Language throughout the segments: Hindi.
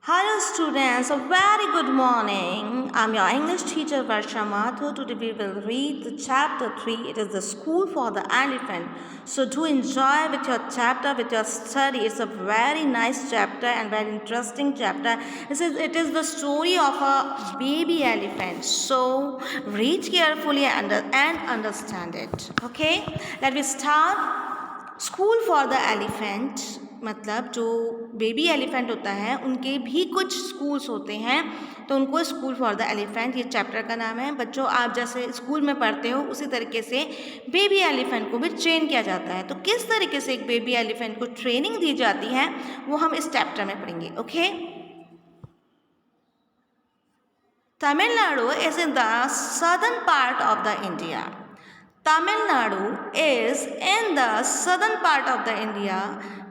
Hello students, a very good morning. I'm your English teacher Varsha Mathur. Today we will read the chapter 3. It is the school for the elephant. So do enjoy with your chapter, with your study. It's a very nice chapter and very interesting chapter. It is the story of a baby elephant. So read carefully and understand it. Okay, let me start. School for the elephant मतलब जो बेबी एलिफेंट होता है उनके भी कुछ स्कूल्स होते हैं, तो उनको स्कूल फॉर द एलिफेंट ये चैप्टर का नाम है। बच्चों, आप जैसे स्कूल में पढ़ते हो उसी तरीके से बेबी एलिफेंट को भी ट्रेन किया जाता है। तो किस तरीके से एक बेबी एलिफेंट को ट्रेनिंग दी जाती है वो हम इस चैप्टर में पढ़ेंगे। Okay, Tamil Nadu is in the southern part of the India. Tamil Nadu is in the southern part of the India,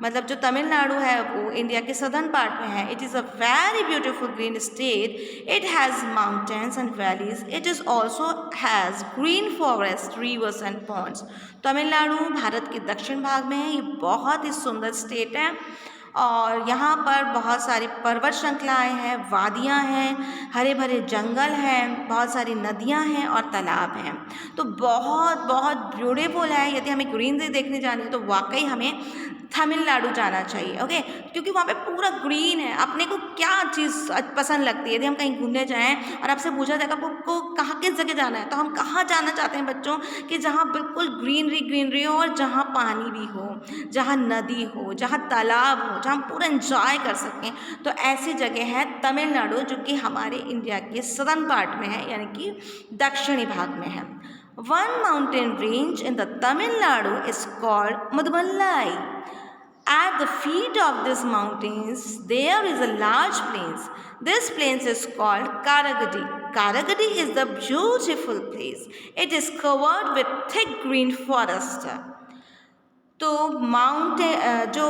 मतलब जो तमिलनाडु है वो इंडिया के सदर्न पार्ट में है। It is a very beautiful green state. It has mountains and valleys. It is also has green forest, rivers and ponds. Tamil Nadu Bharat के दक्षिण भाग में है। ये बहुत ही सुंदर स्टेट है और यहाँ पर बहुत सारी पर्वत श्रृंखलाएँ हैं, वादियाँ हैं, हरे भरे जंगल हैं, बहुत सारी नदियाँ हैं और तालाब हैं। तो बहुत बहुत ब्यूटीफुल है। यदि हमें ग्रीनरी देखने जानी है तो वाकई हमें तमिलनाडु जाना चाहिए। ओके, क्योंकि वहाँ पे पूरा ग्रीन है। अपने को क्या चीज़ पसंद लगती है? यदि हम कहीं घूमने जाएँ और आपसे पूछा जाएगा आपको कहाँ किस जगह जाना है, तो हम कहाँ जाना चाहते हैं बच्चों? कि जहाँ बिल्कुल ग्रीनरी हो और जहाँ पानी भी हो, जहाँ नदी हो, जहाँ तालाब हो, जहाँ हम पूरा एंजॉय कर सकें। तो ऐसी जगह है तमिलनाडु, जो कि हमारे इंडिया के सदर्न पार्ट में है, यानी कि दक्षिणी भाग में है। One mountain range in the Tamil Nadu is called Mudumalai. At the feet of these mountains, there is a large plains. This plains is called Karagadi. Karagadi is the beautiful place. It is covered with thick green forest. तो माउंटेन जो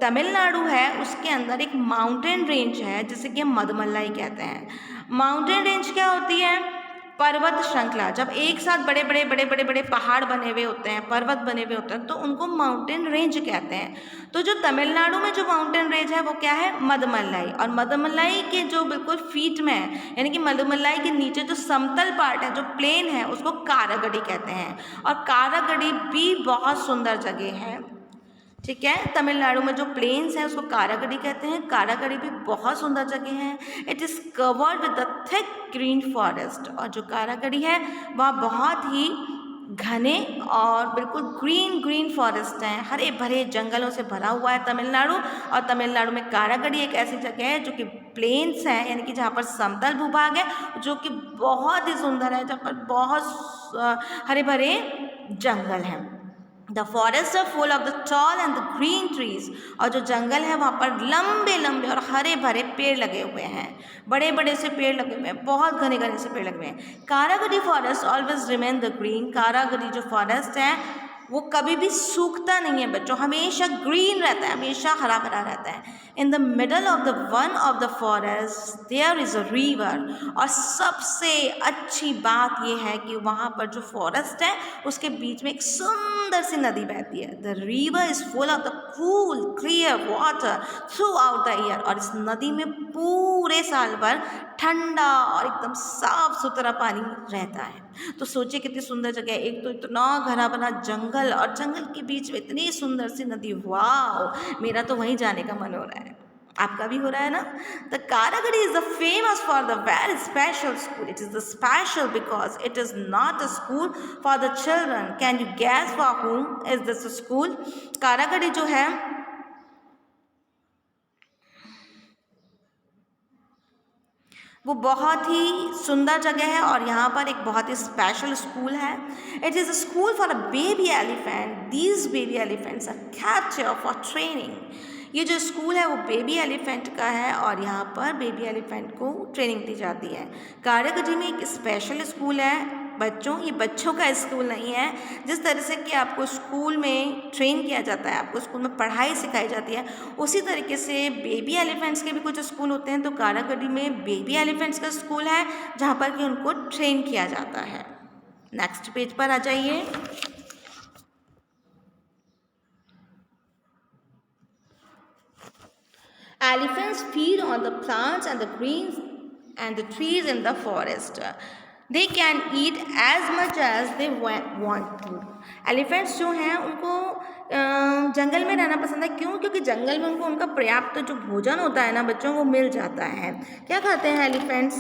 तमिलनाडु है उसके अंदर एक माउंटेन रेंज है जिसे कि हम मदमल्लाई कहते हैं। माउंटेन रेंज क्या होती है? पर्वत श्रृंखला। जब एक साथ बड़े बड़े पहाड़ बने हुए होते हैं, पर्वत बने हुए होते हैं, तो उनको माउंटेन रेंज कहते हैं। तो जो तमिलनाडु में जो माउंटेन रेंज है वो क्या है? मदमल्लाई। और मदमल्लाई के जो बिल्कुल फीट में है, यानी कि मदमल्लाई के नीचे जो समतल पार्ट है, जो प्लेन है, उसको कारागड़ी कहते हैं। और कारागड़ी भी बहुत सुंदर जगह है। ठीक है, तमिलनाडु में जो प्लेन्स हैं उसको कारागड़ी कहते हैं। कारागड़ी भी बहुत सुंदर जगह है। It is covered with the thick green forest. और जो कारागड़ी है वह बहुत ही घने और बिल्कुल ग्रीन फॉरेस्ट हैं, हरे भरे जंगलों से भरा हुआ है तमिलनाडु। और तमिलनाडु में कारागड़ी एक ऐसी जगह है जो कि प्लेन्स हैं, यानी कि जहाँ पर समतल भूभाग है, जो कि बहुत ही सुंदर है, जहाँ पर बहुत हरे भरे जंगल हैं। The forests are full of the tall and the green trees. और जो जंगल है वहाँ पर लंबे और हरे भरे पेड़ लगे हुए हैं, बड़े से पेड़ लगे हुए हैं, बहुत घने से पेड़ लगे हुए हैं। Karagadhi forest always remain the green. Karagadhi जो फॉरेस्ट है वो कभी भी सूखता नहीं है बच्चों, हमेशा ग्रीन रहता है, हमेशा हरा भरा रहता है। In the middle of the one of the forest there is a river. और सबसे अच्छी बात यह है कि वहाँ पर जो फॉरेस्ट है उसके बीच में एक सुंदर सी नदी बहती है। The river is full of the cool clear water through out the year. और इस नदी में पूरे साल भर ठंडा और एकदम साफ सुथरा पानी रहता है। तो सोचिए कितनी सुंदर जगह है। एक तो इतना घना बना जंगल और जंगल के बीच में इतनी सुंदर सी नदी। वाह, मेरा तो वहीं जाने का मन हो रहा है। आपका भी हो रहा है ना? The Karagadhi is the famous for the very special school. It is the special because it is not a school for the children. Can you guess for whom is this school? Karagadhi जो है वो बहुत ही सुंदर जगह है और यहाँ पर एक बहुत ही स्पेशल स्कूल है। It is a school for a baby elephant. These baby elephants are captured for training. ये जो स्कूल है वो बेबी एलिफेंट का है और यहाँ पर बेबी एलिफेंट को ट्रेनिंग दी जाती है। कारागड़ी में एक स्पेशल स्कूल है बच्चों, ये बच्चों का स्कूल नहीं है। जिस तरह से कि आपको स्कूल में ट्रेन किया जाता है, आपको स्कूल में पढ़ाई सिखाई जाती है, उसी तरीके से बेबी एलिफेंट्स के भी कुछ स्कूल होते हैं। तो कारागड़ी में बेबी एलिफेंट्स का स्कूल है जहाँ पर कि उनको ट्रेन किया जाता है। नेक्स्ट पेज पर आ जाइए। Elephants feed on the plants and the greens and the trees in the forest. They can eat as much as they want to. Elephants जो हैं उनको जंगल में रहना पसंद है। क्यों? क्योंकि जंगल में उनको उनका पर्याप्त जो भोजन होता है ना बच्चों, वो मिल जाता है। क्या खाते हैं एलिफेंट्स?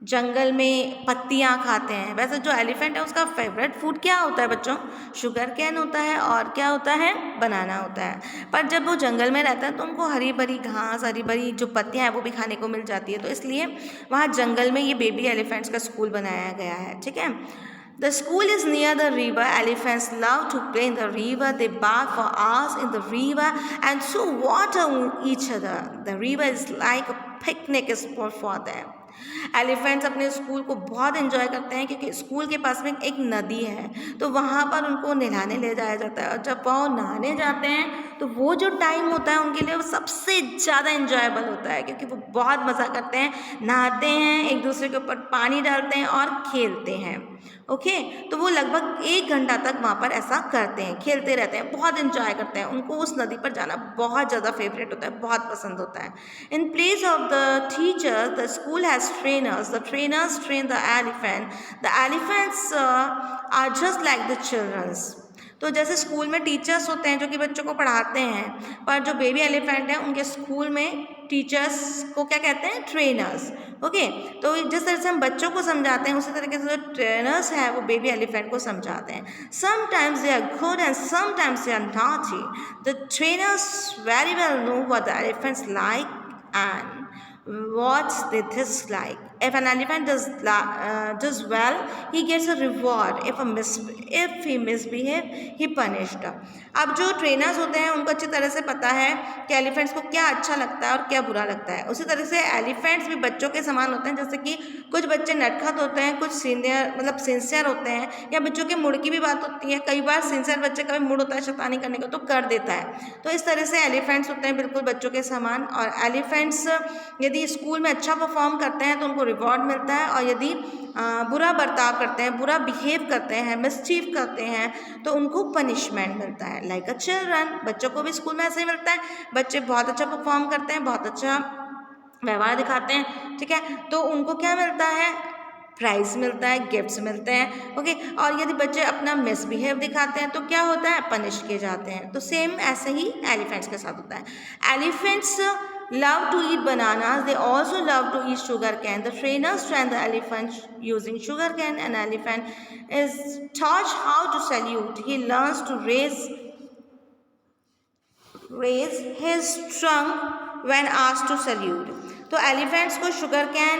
जंगल में पत्तियाँ खाते हैं। वैसे जो एलिफेंट है उसका फेवरेट फूड क्या होता है बच्चों? शुगर कैन होता है और क्या होता है? बनाना होता है। पर जब वो जंगल में रहता है तो उनको हरी भरी घास, हरी भरी जो पत्तियाँ हैं वो भी खाने को मिल जाती है। तो इसलिए वहाँ जंगल में ये बेबी एलिफेंट्स का स्कूल बनाया गया है। ठीक है। The school is near the river. Elephants love to play in the river. They bath for hours in the river and so water each other. The river is like a picnic spot for them. Elephants अपने स्कूल को बहुत एंजॉय करते हैं क्योंकि स्कूल के पास में एक नदी है, तो वहाँ पर उनको नहलाने ले जाया जाता है। और जब वो नहाने जाते हैं तो वो जो टाइम होता है उनके लिए वो सबसे ज़्यादा एंजॉयबल होता है क्योंकि वो बहुत मज़ा करते हैं, नहाते हैं, एक दूसरे के ऊपर पानी डालते हैं और खेलते हैं। ओके, तो वो लगभग 1 घंटा तक वहाँ पर ऐसा करते हैं, खेलते रहते हैं, बहुत एंजॉय करते हैं। उनको उस नदी पर जाना बहुत ज़्यादा फेवरेट होता है, बहुत पसंद होता है। In place of the teacher the school has trainers. The trainers train the elephant. The elephants are just like the childrens. तो जैसे स्कूल में टीचर्स होते हैं जो कि बच्चों को पढ़ाते हैं, पर जो बेबी एलिफेंट हैं उनके स्कूल में टीचर्स को क्या कहते हैं? ट्रेनर्स। ओके, तो जिस तरह से हम बच्चों को समझाते हैं उसी तरीके से जो ट्रेनर्स हैं वो बेबी एलिफेंट को समझाते हैं। Sometimes they are good and sometimes they are naughty. The trainers very well know what the elephants like and what they dislike. If an elephant does well, he gets a reward. If he misbehave, he punished. अब जो ट्रेनर्स होते हैं उनको अच्छी तरह से पता है कि एलिफेंट्स को क्या अच्छा लगता है और क्या बुरा लगता है। उसी तरह से एलिफेंट्स भी बच्चों के समान होते हैं। जैसे कि कुछ बच्चे नटखट होते हैं, कुछ सिंसियर होते हैं, या बच्चों के मूड की भी बात होती है। कई बार सिंसियर बच्चे का भी मूड होता है शैतानी करने का, तो कर देता है। तो इस तरह से एलिफेंट्स होते हैं बिल्कुल बच्चों के समान। और एलिफेंट्स यदि स्कूल में अच्छा परफॉर्म करते हैं तो उनको रिवॉर्ड मिलता है, और यदि बुरा बर्ताव करते हैं, बुरा बिहेव करते हैं, मिसचीफ करते हैं, तो उनको पनिशमेंट मिलता है। लाइक अ चिल्ड्रन, बच्चों को भी स्कूल में ऐसे ही मिलता है। बच्चे बहुत अच्छा परफॉर्म करते हैं, बहुत अच्छा व्यवहार दिखाते हैं, ठीक है, तो उनको क्या मिलता है? प्राइज़ मिलता है, गिफ्ट्स मिलते हैं। ओके, और यदि बच्चे अपना मिसबिहेव दिखाते हैं तो क्या होता है? पनिश किए जाते हैं। तो सेम ऐसे ही एलिफेंट्स के साथ होता है। Elephants love to eat bananas. They also love to eat sugar cane. The trainers train the elephant using sugar cane. An elephant is taught how to salute. He learns to raise his trunk when asked to salute. तो एलिफेंट्स को शुगर कैन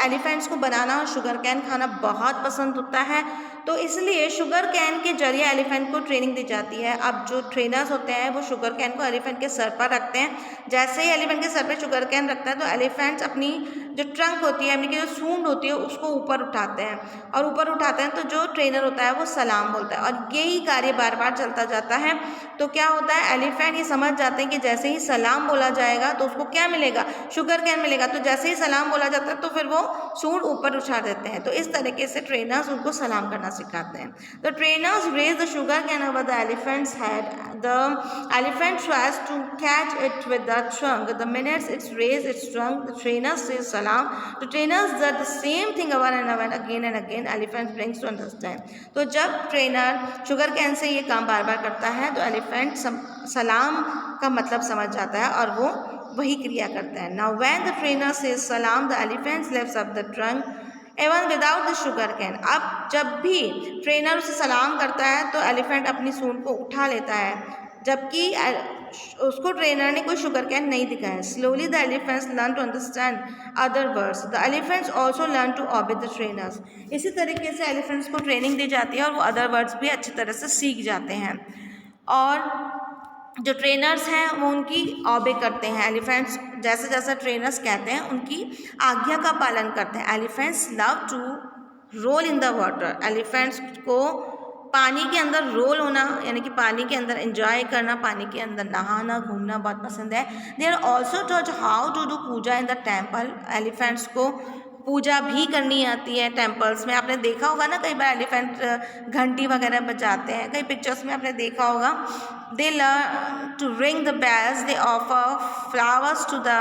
एलिफेंट्स को बनाना और शुगर कैन खाना बहुत पसंद होता है, तो इसलिए शुगर कैन के जरिए एलिफेंट को ट्रेनिंग दी जाती है। अब जो ट्रेनर्स होते हैं वो शुगर कैन को एलिफेंट के सर पर रखते हैं। जैसे ही एलिफेंट के सर पर शुगर कैन रखता है तो एलिफेंट्स अपनी जो ट्रंक होती है, यानी कि जो सूंड होती है, उसको ऊपर उठाते हैं, और ऊपर उठाते हैं तो जो ट्रेनर होता है वो सलाम बोलता है, और यही कार्य बार बार चलता जाता है। तो क्या होता है? एलिफेंट ये समझ जाते हैं कि जैसे ही सलाम बोला जाएगा तो उसको क्या मिलेगा? शुगर कैन मिलेगा। तो जैसे ही सलाम बोला जाता है तो फिर वो सूंड ऊपर उठा देते हैं। तो इस तरीके से ट्रेनर्स उनको सलाम करना सिखाते हैं। The trainers raise the sugar cane over the elephants head. The elephant tries to catch it with the trunk. The minutes its raise its trunk, the trainers say सलाम। The trainers the same thing over and again and again. Elephant brings to understand. तो जब ट्रेनर शुगर कैन से ये काम बार बार करता है तो एलिफेंट सलाम का मतलब समझ जाता है और वो वही क्रिया करता है। Now when the trainer says सलाम, the elephants lifts up the trunk even without the sugar cane. अब जब भी ट्रेनर उसे सलाम करता है तो एलिफेंट अपनी सूंड को उठा लेता है, जबकि उसको ट्रेनर ने कोई शुगर कैन नहीं दिखाया। Slowly the elephants learn to understand other words. The elephants also learn to obey the trainers. इसी तरीके से एलिफेंट्स को ट्रेनिंग दी जाती है और वो अदर वर्ड्स भी अच्छी तरह से सीख जाते हैं, और जो ट्रेनर्स हैं वो उनकी ऑबे करते हैं। एलिफेंट्स जैसे जैसे ट्रेनर्स कहते हैं उनकी आज्ञा का पालन करते हैं। Elephants love to roll in the water. Elephants को पानी के अंदर रोल होना, यानी कि पानी के अंदर एंजॉय करना, पानी के अंदर नहाना घूमना बहुत पसंद है। They are also taught how to do puja in the temple. Elephants को पूजा भी करनी आती है टेम्पल्स में। आपने देखा होगा ना, कई बार एलिफेंट घंटी वगैरह बजाते हैं, कई पिक्चर्स में आपने देखा होगा। they learn to ring the bells, they offer flowers to the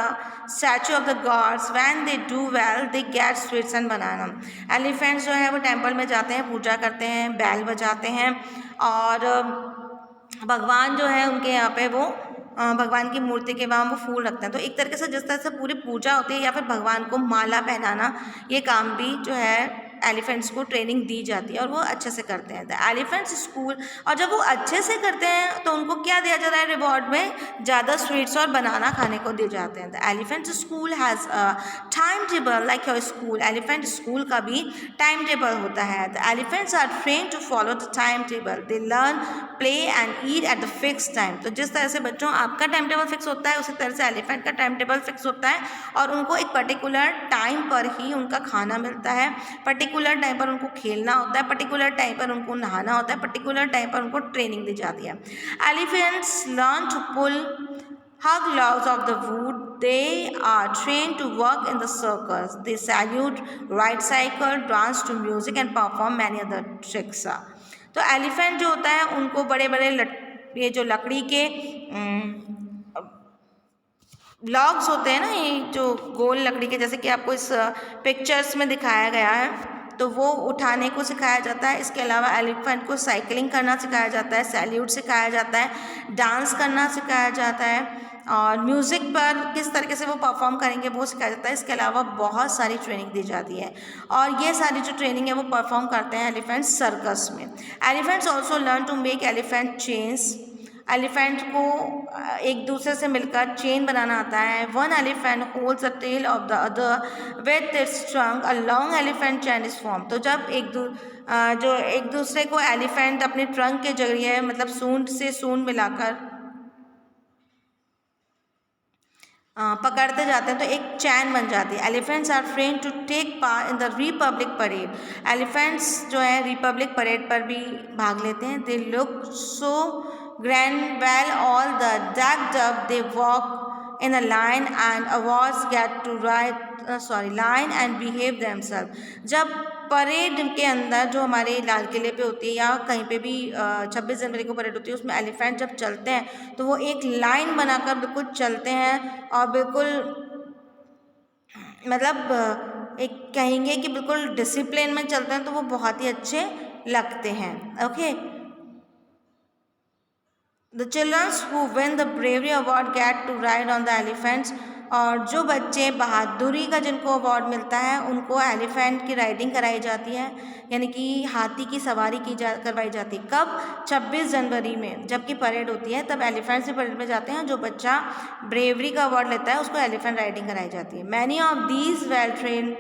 statue of the gods. When they do well, they get sweets and banana. Elephants जो है वो टेम्पल में जाते हैं, पूजा करते हैं, बैल बजाते हैं और भगवान जो है उनके यहाँ पे वो भगवान की मूर्ति के वहाँ वो फूल रखते हैं। तो एक तरीके से जिस तरह से पूरी पूजा होती है या फिर भगवान को माला पहनाना, ये काम भी जो है एलिफेंट्स को ट्रेनिंग दी जाती है और वो अच्छे से करते हैं। द एलिफेंट्स स्कूल, और जब वो अच्छे से करते हैं तो उनको क्या दिया जाता है रिवॉर्ड में? ज़्यादा स्वीट्स और बनाना खाने को दिए जाते हैं। The elephant school has a time table like your school. Elephant school का भी टाइम टेबल होता है। The elephants are train to follow the time table, they learn, play and eat at the fix time. तो जिस तरह से बच्चों आपका टाइम टेबल फिक्स होता है, उसी तरह से एलिफेंट का टाइम टेबल फिक्स होता है और उनको एक पर्टिकुलर टाइम पर ही उनका खाना मिलता है, पर्टिकुलर टाइम पर उनको खेलना होता है, पर्टिकुलर टाइम पर उनको नहाना होता है, पर्टिकुलर टाइम पर उनको ट्रेनिंग दी जाती है। Elephants learn to pull hug logs of the wood. They are trained to work in the circus. They salute, ride cycle, dance to music and perform many other tricks. तो एलिफेंट जो होता है उनको बड़े बड़े ये जो लकड़ी के लॉग्स होते हैं ना, ये जो गोल लकड़ी के, जैसे कि आपको इस पिक्चर्स में दिखाया गया है, तो वो उठाने को सिखाया जाता है। इसके अलावा एलिफेंट को साइकिलिंग करना सिखाया जाता है, सैल्यूट सिखाया जाता है, डांस करना सिखाया जाता है और म्यूज़िक पर किस तरीके से वो परफॉर्म करेंगे वो सिखाया जाता है। इसके अलावा बहुत सारी ट्रेनिंग दी जाती है और ये सारी जो ट्रेनिंग है वो परफॉर्म करते हैं एलिफेंट सर्कस में। Elephants also learn to make elephant chains. Elephant को एक दूसरे से मिलकर चेन बनाना आता है। One elephant holds the tail of the other with its trunk, a long elephant chain is form. तो जब जो एक दूसरे को एलिफेंट अपने ट्रंक के जरिए मतलब सूंड से सूंड मिलाकर पकड़ते जाते हैं तो एक चैन बन जाती है। Elephants are train to take part in the republic parade. Elephants जो है रिपब्लिक परेड पर भी भाग लेते हैं। They look so grand well all the decked up, they walk in a line and awards get to line and behave themselves. जब परेड के अंदर जो हमारे लाल किले पे होती है या कहीं पे भी 26 जनवरी को परेड होती है, उसमें एलिफेंट जब चलते हैं तो वो एक लाइन बनाकर बिल्कुल चलते हैं और बिल्कुल मतलब एक कहेंगे कि बिल्कुल डिसिप्लिन में चलते हैं, तो वो बहुत ही अच्छे लगते हैं। Okay, the childrens who win the bravery award get to ride on the elephants. और जो बच्चे बहादुरी का जिनको अवार्ड मिलता है उनको एलिफेंट की राइडिंग कराई जाती है, यानी कि हाथी की सवारी करवाई जाती है। कब? 26 जनवरी में जबकि परेड होती है तब एलिफेंट्स भी परेड में जाते हैं। जो बच्चा ब्रेवरी का अवार्ड लेता है उसको एलिफेंट राइडिंग कराई जाती है। Many of these well train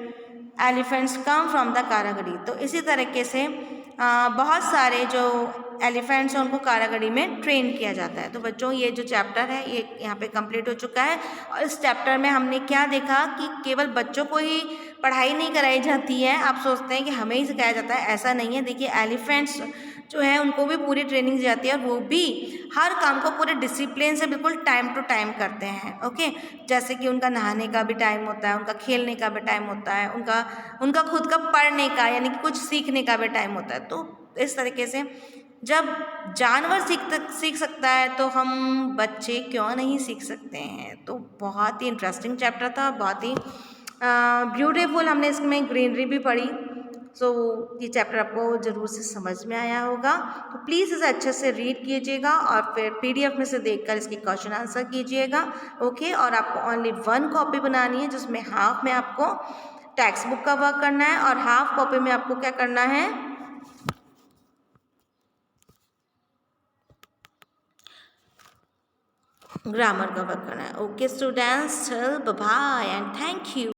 elephants come from the Karagadhi. तो इसी तरीके से बहुत सारे जो एलिफेंट्स हैं उनको कारागढ़ी में ट्रेन किया जाता है। तो बच्चों ये जो चैप्टर है ये यहाँ पे कंप्लीट हो चुका है और इस चैप्टर में हमने क्या देखा कि केवल बच्चों को ही पढ़ाई नहीं कराई जाती है। आप सोचते हैं कि हमें ही सिखाया जाता है, ऐसा नहीं है। देखिए एलिफेंट्स जो है उनको भी पूरी ट्रेनिंग दी जाती है और वो भी हर काम को पूरे डिसिप्लिन से बिल्कुल टाइम टू टाइम करते हैं। ओके, जैसे कि उनका नहाने का भी टाइम होता है, उनका खेलने का भी टाइम होता है, उनका खुद का पढ़ने का यानी कि कुछ सीखने का भी टाइम होता है। तो इस तरीके से जब जानवर सीख सकता है तो हम बच्चे क्यों नहीं सीख सकते हैं। तो बहुत ही इंटरेस्टिंग चैप्टर था, बहुत ही ब्यूटीफुल। हमने इसमें ग्रीनरी भी पढ़ी। सो ये चैप्टर आपको ज़रूर से समझ में आया होगा। तो प्लीज़ इसे अच्छे से रीड कीजिएगा और फिर PDF में से देखकर इसके क्वेश्चन आंसर कीजिएगा। ओके, और आपको ओनली 1 कॉपी बनानी है जिसमें हाफ में आपको टेक्स्ट बुक का वर्क करना है और हाफ कॉपी में आपको क्या करना है, ग्रामर का वर्क करना है। Okay students, bye bye and thank you.